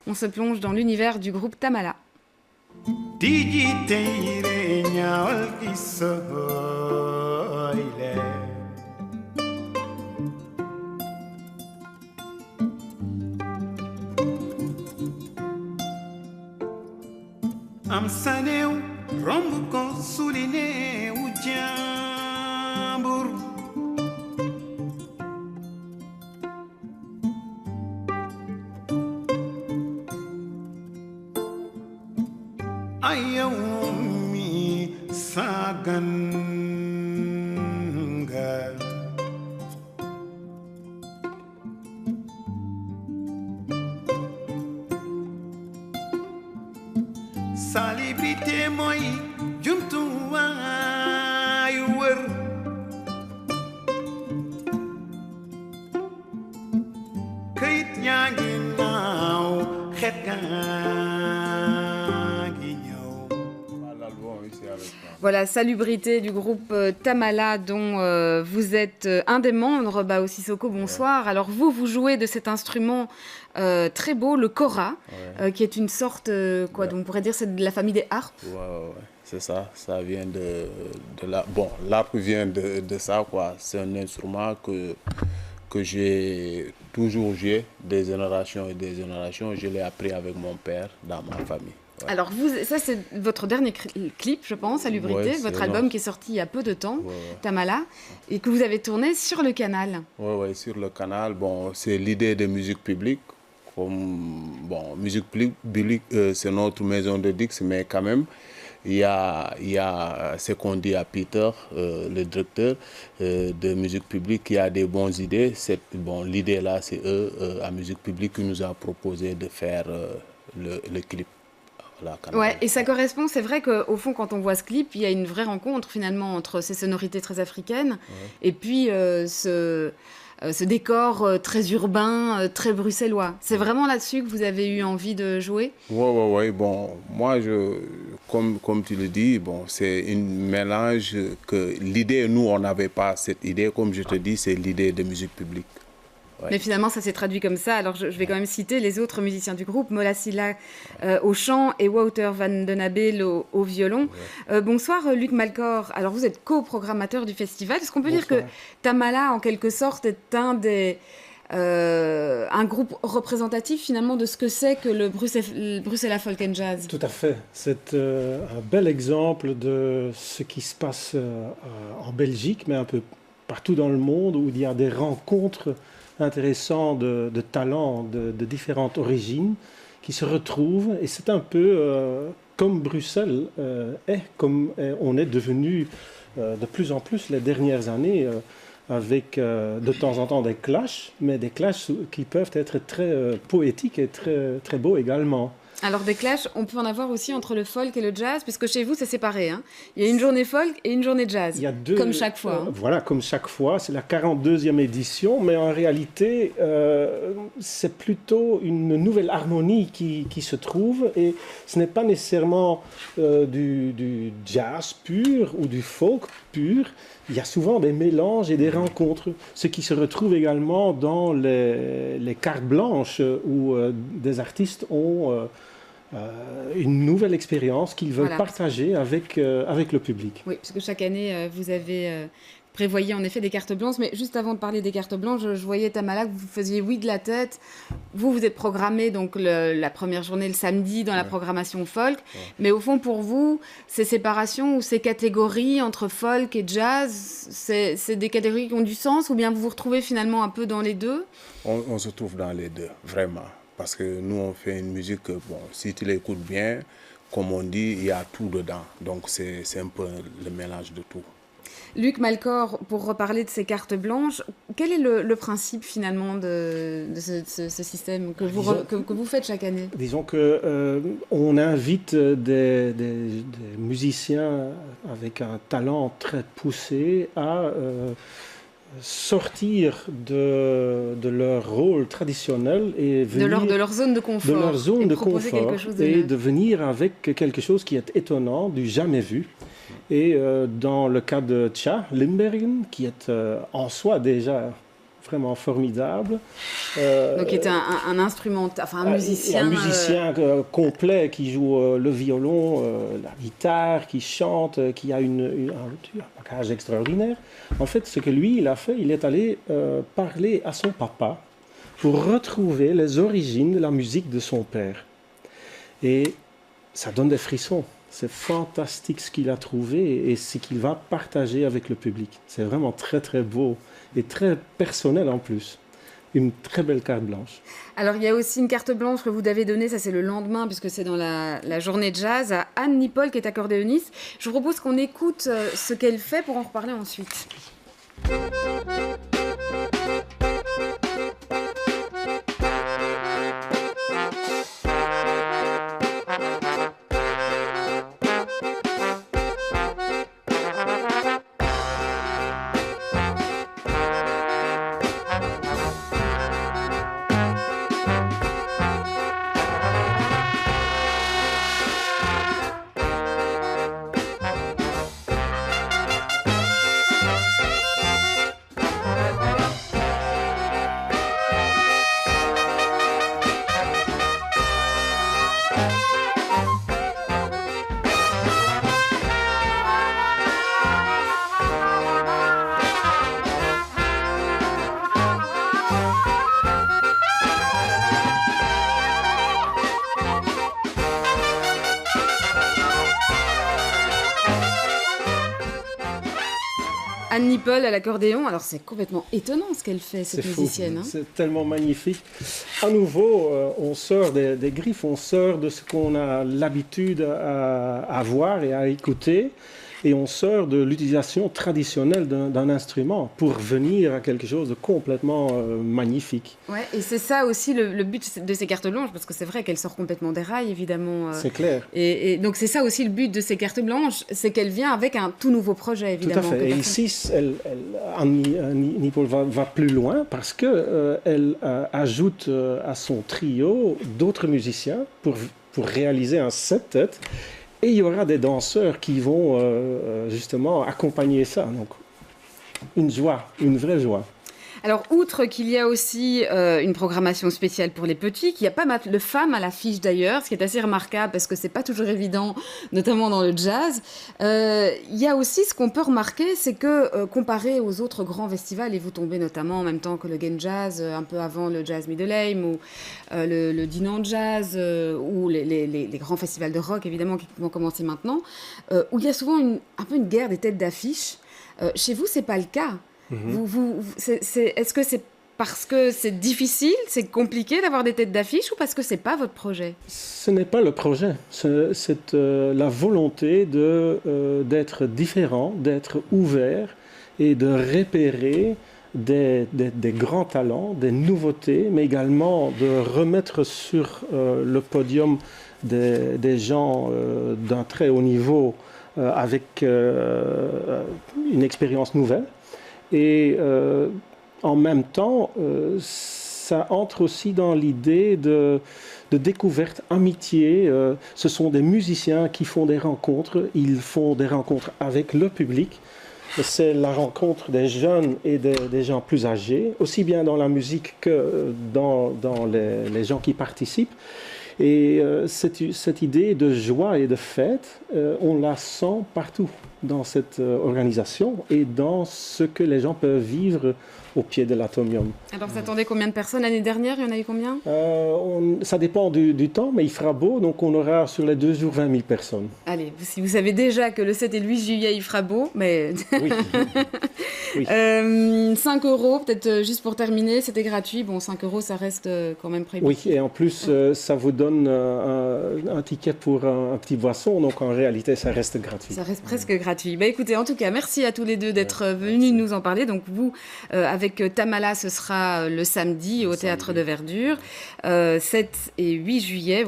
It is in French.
On se plonge dans l'univers du groupe Tamala. Am saneu rombo con suline u jambur ayaumi saganga Célébrité moi jumtu ay wër kayit yaa ngi naaw xet gaa ngi ñëw. Voilà, Salubrité du groupe Tamala dont vous êtes un des membres. Bao Sissoko, bonsoir. Ouais. Alors vous jouez de cet instrument très beau, le kora, ouais. Qui est une sorte, quoi, donc on pourrait dire c'est de la famille des harpes. Ouais. C'est ça, ça vient de la... Bon, l'harpe vient de ça, quoi. C'est un instrument que j'ai toujours joué des générations et des générations. Je l'ai appris avec mon père dans ma famille. Ouais. Alors, ça, c'est votre dernier clip, je pense, Salubrité, ouais, votre album qui est sorti il y a peu de temps, Tamala, et que vous avez tourné sur le canal. Oui, sur le canal. Bon, c'est l'idée de Musique Publique. Musique Publique, c'est notre maison de disques, mais quand même, il y a ce qu'on dit à Peter, le directeur de Musique Publique, qui a des bonnes idées. L'idée là, c'est eux, à Musique Publique, qui nous a proposé de faire le clip. Ouais, et ça correspond, c'est vrai qu'au fond, quand on voit ce clip, il y a une vraie rencontre finalement entre ces sonorités très africaines et puis ce décor très urbain, très bruxellois. C'est vraiment là-dessus que vous avez eu envie de jouer ? Oui. Bon, moi, comme tu le dis, c'est un mélange que l'idée, nous, on n'avait pas cette idée. Comme je te dis, c'est l'idée de Musique Publique. Ouais. Mais finalement, ça s'est traduit comme ça. Alors, je vais quand même citer les autres musiciens du groupe, Mola Silla au chant et Wouter Van Den Abel au violon. Ouais. Bonsoir, Luc Malcor. Alors, vous êtes co-programmateur du festival. Est-ce qu'on peut dire que Tamala, en quelque sorte, est un groupe représentatif, finalement, de ce que c'est que le Bruxelles Folk and Jazz ? Tout à fait. C'est un bel exemple de ce qui se passe en Belgique, mais un peu partout dans le monde, où il y a des rencontres intéressants de talents de différentes origines qui se retrouvent, et c'est un peu comme Bruxelles comme on est devenu de plus en plus les dernières années, avec de temps en temps des clashs, mais des clashs qui peuvent être très poétiques et très, très beaux également. Alors des clashs, on peut en avoir aussi entre le folk et le jazz, puisque chez vous c'est séparé. Hein. Il y a une journée folk et une journée jazz, comme chaque fois. Voilà, comme chaque fois. C'est la 42e édition, mais en réalité, c'est plutôt une nouvelle harmonie qui se trouve, et ce n'est pas nécessairement du jazz pur ou du folk pur. Il y a souvent des mélanges et des rencontres, ce qui se retrouve également dans les cartes blanches où des artistes ont une nouvelle expérience qu'ils veulent partager avec le public. Oui, parce que chaque année, vous avez prévoyé en effet des cartes blanches, mais juste avant de parler des cartes blanches, je voyais Tamala que vous faisiez oui de la tête. Vous êtes programmé donc la première journée le samedi dans la programmation folk, mais au fond pour vous, ces séparations ou ces catégories entre folk et jazz, c'est des catégories qui ont du sens, ou bien vous vous retrouvez finalement un peu dans les deux ? On se trouve dans les deux, vraiment. Parce que nous, on fait une musique que, si tu l'écoutes bien, comme on dit, il y a tout dedans. Donc, c'est un peu le mélange de tout. Luc Malcor, pour reparler de ces cartes blanches, quel est le principe finalement de ce système que vous faites chaque année ? Disons qu'on invite des musiciens avec un talent très poussé à sortir de leur rôle traditionnel et venir de leur zone de confort, de leur zone de proposer confort, quelque chose de et neuf. de venir avec quelque chose qui est étonnant, du jamais vu. Et dans le cas de Tja Limbergen, qui est en soi déjà vraiment formidable. Donc, il était un un musicien. Un musicien complet qui joue le violon, la guitare, qui chante, qui a un bagage extraordinaire. En fait, ce que lui, il a fait, il est allé parler à son papa pour retrouver les origines de la musique de son père. Et ça donne des frissons. C'est fantastique ce qu'il a trouvé et ce qu'il va partager avec le public. C'est vraiment très très beau et très personnel en plus. Une très belle carte blanche. Alors, il y a aussi une carte blanche que vous avez donnée, ça c'est le lendemain, puisque c'est dans la journée de jazz, à Anne Nipol, qui est accordéoniste. Je vous propose qu'on écoute ce qu'elle fait pour en reparler ensuite. Anne Nipol à l'accordéon, alors c'est complètement étonnant ce qu'elle fait, cette musicienne. Hein. C'est tellement magnifique. À nouveau, on sort des griffes, on sort de ce qu'on a l'habitude à voir et à écouter, et on sort de l'utilisation traditionnelle d'un instrument pour venir à quelque chose de complètement magnifique. Ouais, et c'est ça aussi le but de ces cartes blanches, parce que c'est vrai qu'elle sort complètement des rails, évidemment. C'est clair. Et donc c'est ça aussi le but de ces cartes blanches, c'est qu'elle vient avec un tout nouveau projet, évidemment. Tout à fait. Et ici, Anne Nipol va plus loin parce qu'elle ajoute à son trio d'autres musiciens pour réaliser un septet. Et il y aura des danseurs qui vont justement accompagner ça. Donc, une joie, une vraie joie. Alors, outre qu'il y a aussi une programmation spéciale pour les petits, qu'il y a pas mal de femmes à l'affiche d'ailleurs, ce qui est assez remarquable parce que c'est pas toujours évident, notamment dans le jazz. Il y a aussi ce qu'on peut remarquer, c'est que comparé aux autres grands festivals, et vous tombez notamment en même temps que le Gen Jazz, un peu avant le Jazz Middelheim ou le Dinan Jazz ou les grands festivals de rock évidemment qui vont commencer maintenant, où il y a souvent un peu une guerre des têtes d'affiche. Chez vous, c'est pas le cas. Est-ce que c'est parce que c'est difficile, c'est compliqué d'avoir des têtes d'affiche ou parce que c'est pas votre projet? Ce n'est pas le projet, c'est la volonté d'être différent, d'être ouvert et de repérer des grands talents, des nouveautés, mais également de remettre sur le podium des gens d'un très haut niveau avec une expérience nouvelle. Et en même temps, ça entre aussi dans l'idée de découverte, amitié. Ce sont des musiciens qui font des rencontres. Ils font des rencontres avec le public. C'est la rencontre des jeunes et des gens plus âgés, aussi bien dans la musique que dans les gens qui participent. Et cette idée de joie et de fête, on la sent partout dans cette organisation et dans ce que les gens peuvent vivre au pied de l'Atomium. Alors, vous attendez combien de personnes l'année dernière? Il y en a eu combien? Ça dépend du temps, mais il fera beau, donc on aura sur les 2 jours 20 000 personnes. Allez, si vous savez déjà que le 7 et le 8 juillet, il fera beau, mais... Oui. Oui. 5 euros, peut-être juste pour terminer, c'était gratuit. Bon, 5 euros, ça reste quand même prévu. Oui, et en plus, ça vous donne un ticket pour un petit boisson, donc en réalité, ça reste gratuit. Ça reste presque gratuit. Bah, écoutez, en tout cas, merci à tous les deux d'être venus nous en parler. Donc, vous, avec Tamala, ce sera le samedi au Théâtre de Verdure, 7 et 8 juillet.